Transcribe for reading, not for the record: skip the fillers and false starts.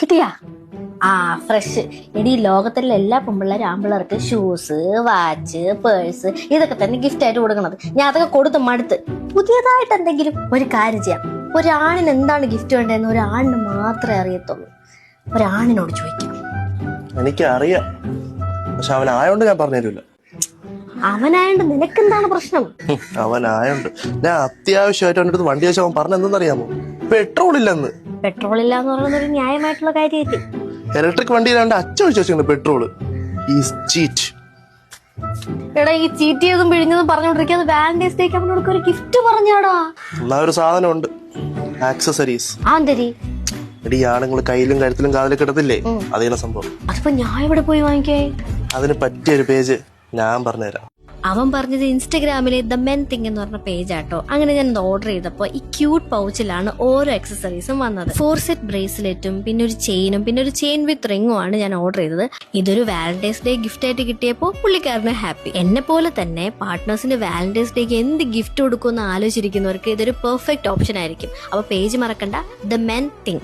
കിട്ടിയാ? ആ ഫ്രഷ്. എടി ലോകത്തിലെ എല്ലാ പെമ്പിള്ളേരും ആമ്പിള്ളേർക്ക് ഷൂസ്, വാച്ച്, പേഴ്സ് ഇതൊക്കെ തന്നെ ഗിഫ്റ്റ് ആയിട്ട് കൊടുക്കണത്. ഞാൻ അതൊക്കെ കൊടുത്ത് മടുത്ത്. പുതിയതായിട്ട് എന്തെങ്കിലും ഒരു കാര്യം ചെയ്യാം. ഒരാണിന് എന്താണ് ഗിഫ്റ്റ് വേണ്ടതെന്ന് ഒരാണിന് മാത്രമേ അറിയത്തുള്ളൂ. ഒരാണിനോട് ചോദിക്കാം. എനിക്കറിയാം, പക്ഷെ അവനായോണ്ട് ഞാൻ പറഞ്ഞുതരില്ല. അവനായോണ്ട് നിനക്കെന്താണ് പ്രശ്നം? അവനായോണ്ട് ഞാൻ അത്യാവശ്യമായിട്ട് അവൻ്റെ അടുത്ത് വണ്ടി വെച്ചാൽ അവൻ പറഞ്ഞെന്തെന്നറിയാമോ? പെട്രോൾ ഇല്ലെന്ന്. പെട്രോൾ ഇല്ല എന്ന് പറയുന്നത് ഒരു ന്യായമായിട്ടുള്ള കാര്യമായിട്ട്. ഇലക്ട്രിക് വണ്ടിയിലാണ്ട് അച്ഛൻ ഒഴിച്ചു വെച്ചിട്ടുണ്ട് പെട്രോള്. എടാ ഈ ചീറ്റ് ചെയ്തും പിഴിഞ്ഞതും പറഞ്ഞോണ്ടിരിക്കുന്നത് വാലന്റൈൻസ് ഡേക്ക് അവനോട് ഒരു ഗിഫ്റ്റ് പറഞ്ഞാടാ. എന്നാ ഒരു സാധനം ഉണ്ട്, ആക്സസറീസ്. ആന്തരി എടി ആണുങ്ങൾ കയ്യിലും കഴുത്തിലും കാതിലും ഇടത്തില്ലേ, അതേന സംഭവം. അതിപ്പോ ഞാൻ ഇവിടെ പോയി വാങ്ങിക്കേ? അതിന് പറ്റിയൊരു പേജ് ഞാൻ പറഞ്ഞുതരാം. അവൻ പറഞ്ഞത് ഇൻസ്റ്റഗ്രാമിലെ ദ മെൻ തിങ് എന്ന് പറഞ്ഞ പേജ് ആട്ടോ. അങ്ങനെ ഞാൻ ഓർഡർ ചെയ്തപ്പോൾ ഈ ക്യൂട്ട് പൗച്ചിലാണ് ഓരോ ആക്സസറീസും വന്നത്. 4 സെറ്റ് ബ്രേസ്ലെറ്റും പിന്നെ ഒരു ചെയിനും പിന്നെ ഒരു ചെയിൻ വിത്ത് റിംഗും ആണ് ഞാൻ ഓർഡർ ചെയ്തത്. ഇതൊരു വാലന്റൈൻസ് ഡേ ഗിഫ്റ്റ് ആയിട്ട് കിട്ടിയപ്പോൾ പുള്ളിക്കാരന് ഹാപ്പി. എന്നെ പോലെ തന്നെ പാർട്ട്നേഴ്സിന് വാലന്റൈൻസ് ഡേക്ക് എന്ത് ഗിഫ്റ്റ് കൊടുക്കുമെന്ന് ആലോചിച്ചിരിക്കുന്നവർക്ക് ഇതൊരു പെർഫെക്റ്റ് ഓപ്ഷൻ ആയിരിക്കും. അപ്പൊ പേജ് മറക്കണ്ട, ദ മെൻ തിങ്.